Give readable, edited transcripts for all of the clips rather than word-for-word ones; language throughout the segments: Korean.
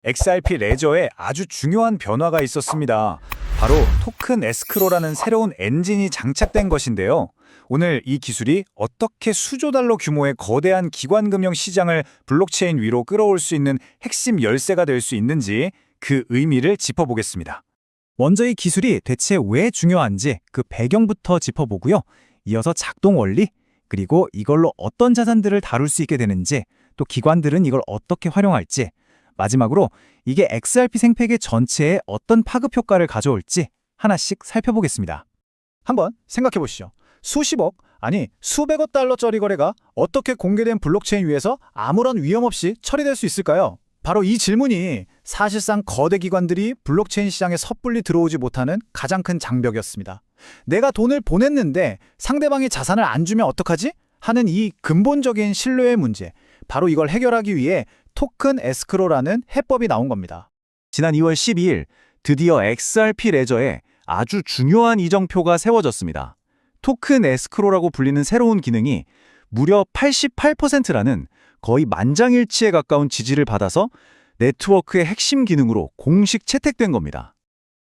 XRP 레저에 아주 중요한 변화가 있었습니다. 바로 토큰 에스크로라는 새로운 엔진이 장착된 것인데요. 오늘 이 기술이 어떻게 수조 달러 규모의 거대한 기관금융 시장을 블록체인 위로 끌어올 수 있는 핵심 열쇠가 될 수 있는지 그 의미를 짚어보겠습니다. 먼저 이 기술이 대체 왜 중요한지 그 배경부터 짚어보고요. 이어서 작동 원리, 그리고 이걸로 어떤 자산들을 다룰 수 있게 되는지, 또 기관들은 이걸 어떻게 활용할지, 마지막으로 이게 XRP 생태계 전체에 어떤 파급 효과를 가져올지 하나씩 살펴보겠습니다. 한번 생각해 보시죠. 수십억, 아니 수백억 달러짜리 거래가 어떻게 공개된 블록체인 위에서 아무런 위험 없이 처리될 수 있을까요? 바로 이 질문이 사실상 거대 기관들이 블록체인 시장에 섣불리 들어오지 못하는 가장 큰 장벽이었습니다. 내가 돈을 보냈는데 상대방이 자산을 안 주면 어떡하지? 하는 이 근본적인 신뢰의 문제, 바로 이걸 해결하기 위해 토큰 에스크로라는 해법이 나온 겁니다. 지난 2월 12일 드디어 XRP 레저에 아주 중요한 이정표가 세워졌습니다. 토큰 에스크로라고 불리는 새로운 기능이 무려 88%라는 거의 만장일치에 가까운 지지를 받아서 네트워크의 핵심 기능으로 공식 채택된 겁니다.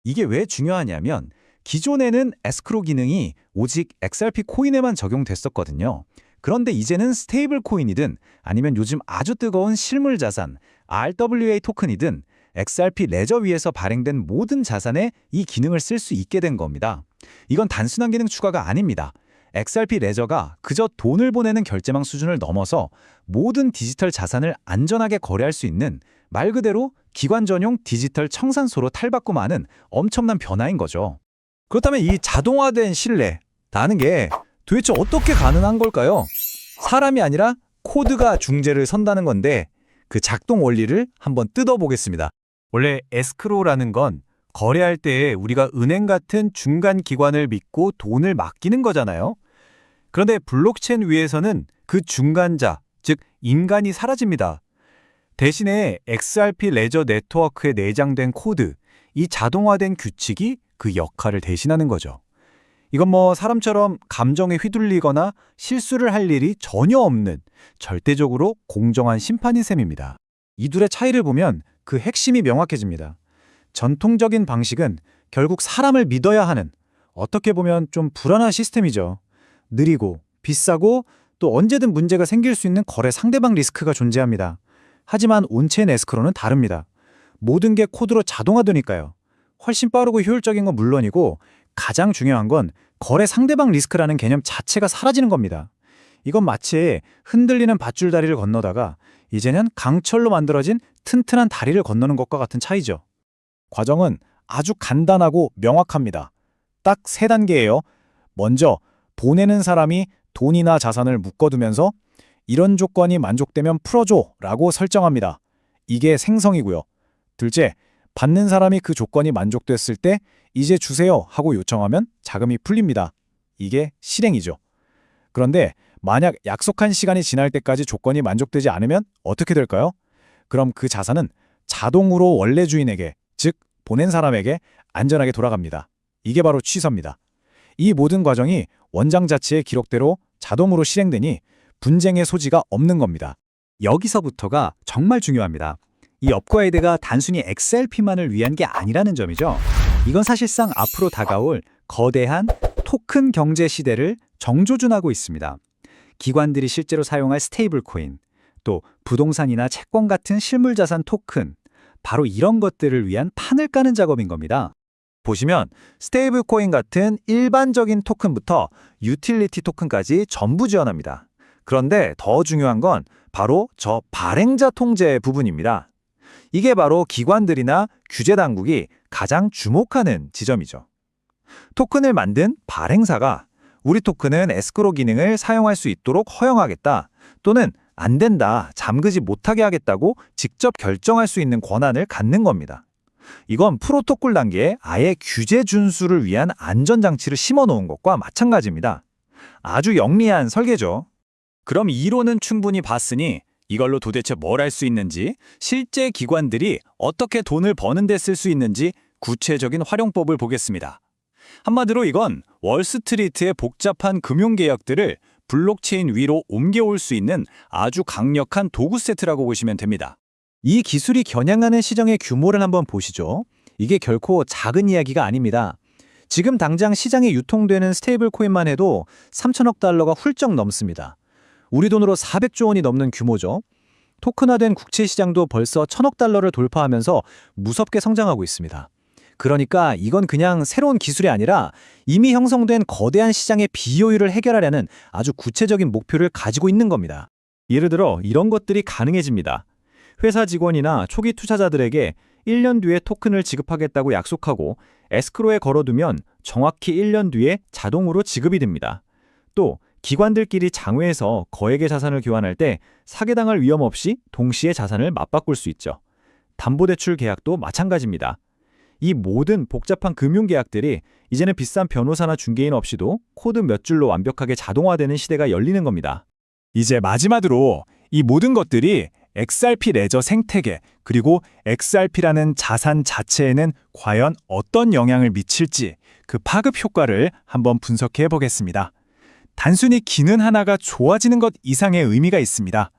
이게 왜 중요하냐면 기존에는 에스크로 기능이 오직 XRP 코인에만 적용됐었거든요. 그런데 이제는 스테이블 코인이든 아니면 요즘 아주 뜨거운 실물 자산, RWA 토큰이든 XRP 레저 위에서 발행된 모든 자산에 이 기능을 쓸 수 있게 된 겁니다. 이건 단순한 기능 추가가 아닙니다. XRP 레저가 그저 돈을 보내는 결제망 수준을 넘어서 모든 디지털 자산을 안전하게 거래할 수 있는 말 그대로 기관 전용 디지털 청산소로 탈바꿈하는 엄청난 변화인 거죠. 그렇다면 이 자동화된 신뢰라는 게 도대체 어떻게 가능한 걸까요? 사람이 아니라 코드가 중재를 선다는 건데 그 작동 원리를 한번 뜯어보겠습니다. 원래 에스크로라는 건 거래할 때 우리가 은행 같은 중간 기관을 믿고 돈을 맡기는 거잖아요. 그런데 블록체인 위에서는 그 중간자, 즉 인간이 사라집니다. 대신에 XRP 레저 네트워크에 내장된 코드, 이 자동화된 규칙이 그 역할을 대신하는 거죠. 이건 뭐 사람처럼 감정에 휘둘리거나 실수를 할 일이 전혀 없는 절대적으로 공정한 심판인 셈입니다. 이 둘의 차이를 보면 그 핵심이 명확해집니다. 전통적인 방식은 결국 사람을 믿어야 하는, 어떻게 보면 좀 불안한 시스템이죠. 느리고 비싸고 또 언제든 문제가 생길 수 있는 거래 상대방 리스크가 존재합니다. 하지만 온체인 에스크로는 다릅니다. 모든 게 코드로 자동화되니까요. 훨씬 빠르고 효율적인 건 물론이고 가장 중요한 건 거래 상대방 리스크라는 개념 자체가 사라지는 겁니다. 이건 마치 흔들리는 밧줄 다리를 건너다가 이제는 강철로 만들어진 튼튼한 다리를 건너는 것과 같은 차이죠. 과정은 아주 간단하고 명확합니다. 딱 3단계예요. 먼저 보내는 사람이 돈이나 자산을 묶어두면서 이런 조건이 만족되면 풀어줘 라고 설정합니다. 이게 생성이고요. 둘째, 받는 사람이 그 조건이 만족됐을 때 이제 주세요 하고 요청하면 자금이 풀립니다. 이게 실행이죠. 그런데 만약 약속한 시간이 지날 때까지 조건이 만족되지 않으면 어떻게 될까요? 그럼 그 자산은 자동으로 원래 주인에게, 즉 보낸 사람에게 안전하게 돌아갑니다. 이게 바로 취소입니다. 이 모든 과정이 원장 자체의 기록대로 자동으로 실행되니 분쟁의 소지가 없는 겁니다. 여기서부터가 정말 중요합니다. 이 업그레이드가 단순히 XRP만을 위한 게 아니라는 점이죠. 이건 사실상 앞으로 다가올 거대한 토큰 경제 시대를 정조준하고 있습니다. 기관들이 실제로 사용할 스테이블 코인, 또 부동산이나 채권 같은 실물 자산 토큰, 바로 이런 것들을 위한 판을 까는 작업인 겁니다. 보시면 스테이블 코인 같은 일반적인 토큰부터 유틸리티 토큰까지 전부 지원합니다. 그런데 더 중요한 건 바로 저 발행자 통제 부분입니다. 이게 바로 기관들이나 규제 당국이 가장 주목하는 지점이죠. 토큰을 만든 발행사가 우리 토큰은 에스크로 기능을 사용할 수 있도록 허용하겠다, 또는 안 된다, 잠그지 못하게 하겠다고 직접 결정할 수 있는 권한을 갖는 겁니다. 이건 프로토콜 단계에 아예 규제 준수를 위한 안전장치를 심어놓은 것과 마찬가지입니다. 아주 영리한 설계죠. 그럼 이론은 충분히 봤으니 이걸로 도대체 뭘 할 수 있는지, 실제 기관들이 어떻게 돈을 버는 데 쓸 수 있는지 구체적인 활용법을 보겠습니다. 한마디로 이건 월스트리트의 복잡한 금융개혁들을 블록체인 위로 옮겨올 수 있는 아주 강력한 도구 세트라고 보시면 됩니다. 이 기술이 겨냥하는 시장의 규모를 한번 보시죠. 이게 결코 작은 이야기가 아닙니다. 지금 당장 시장에 유통되는 스테이블 코인만 해도 3천억 달러가 훌쩍 넘습니다. 우리 돈으로 400조 원이 넘는 규모죠. 토큰화된 국채 시장도 벌써 1,000억 달러를 돌파하면서 무섭게 성장하고 있습니다. 그러니까 이건 그냥 새로운 기술이 아니라 이미 형성된 거대한 시장의 비효율을 해결하려는 아주 구체적인 목표를 가지고 있는 겁니다. 예를 들어 이런 것들이 가능해집니다. 회사 직원이나 초기 투자자들에게 1년 뒤에 토큰을 지급하겠다고 약속하고 에스크로에 걸어두면 정확히 1년 뒤에 자동으로 지급이 됩니다. 또 기관들끼리 장외에서 거액의 자산을 교환할 때 사기당할 위험 없이 동시에 자산을 맞바꿀 수 있죠. 담보대출 계약도 마찬가지입니다. 이 모든 복잡한 금융계약들이 이제는 비싼 변호사나 중개인 없이도 코드 몇 줄로 완벽하게 자동화되는 시대가 열리는 겁니다. 이제 마지막으로 이 모든 것들이 XRP 레저 생태계 그리고 XRP라는 자산 자체에는 과연 어떤 영향을 미칠지 그 파급 효과를 한번 분석해 보겠습니다. 단순히 기능 하나가 좋아지는 것 이상의 의미가 있습니다.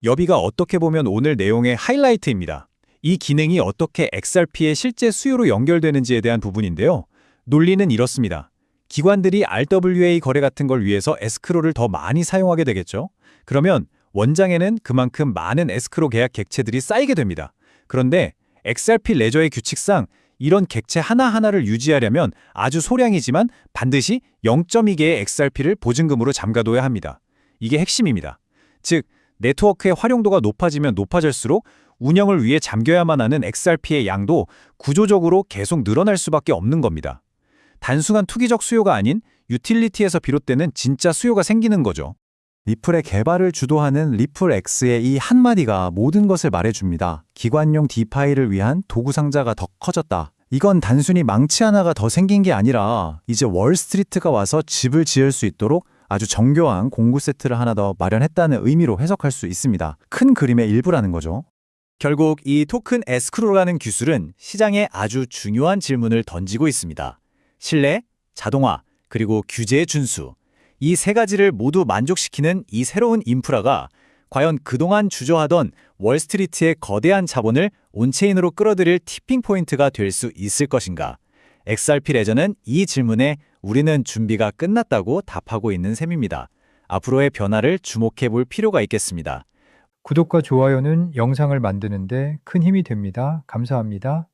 여기가 어떻게 보면 오늘 내용의 하이라이트입니다. 이 기능이 어떻게 XRP의 실제 수요로 연결되는지에 대한 부분인데요. 논리는 이렇습니다. 기관들이 RWA 거래 같은 걸 위해서 에스크로를 더 많이 사용하게 되겠죠. 그러면 원장에는 그만큼 많은 에스크로 계약 객체들이 쌓이게 됩니다. 그런데 XRP 레저의 규칙상 이런 객체 하나하나를 유지하려면 아주 소량이지만 반드시 0.2개의 XRP를 보증금으로 잠가둬야 합니다. 이게 핵심입니다. 즉, 네트워크의 활용도가 높아지면 높아질수록 운영을 위해 잠겨야만 하는 XRP의 양도 구조적으로 계속 늘어날 수밖에 없는 겁니다. 단순한 투기적 수요가 아닌 유틸리티에서 비롯되는 진짜 수요가 생기는 거죠. 리플의 개발을 주도하는 리플X의 이 한마디가 모든 것을 말해줍니다. 기관용 디파이를 위한 도구 상자가 더 커졌다. 이건 단순히 망치 하나가 더 생긴 게 아니라 이제 월스트리트가 와서 집을 지을 수 있도록 아주 정교한 공구 세트를 하나 더 마련했다는 의미로 해석할 수 있습니다. 큰 그림의 일부라는 거죠. 결국 이 토큰 에스크로라는 기술은 시장에 아주 중요한 질문을 던지고 있습니다. 신뢰, 자동화, 그리고 규제의 준수. 이 세 가지를 모두 만족시키는 이 새로운 인프라가 과연 그동안 주저하던 월스트리트의 거대한 자본을 온체인으로 끌어들일 티핑 포인트가 될 수 있을 것인가? XRP 레저는 이 질문에 우리는 준비가 끝났다고 답하고 있는 셈입니다. 앞으로의 변화를 주목해 볼 필요가 있겠습니다. 구독과 좋아요는 영상을 만드는데 큰 힘이 됩니다. 감사합니다.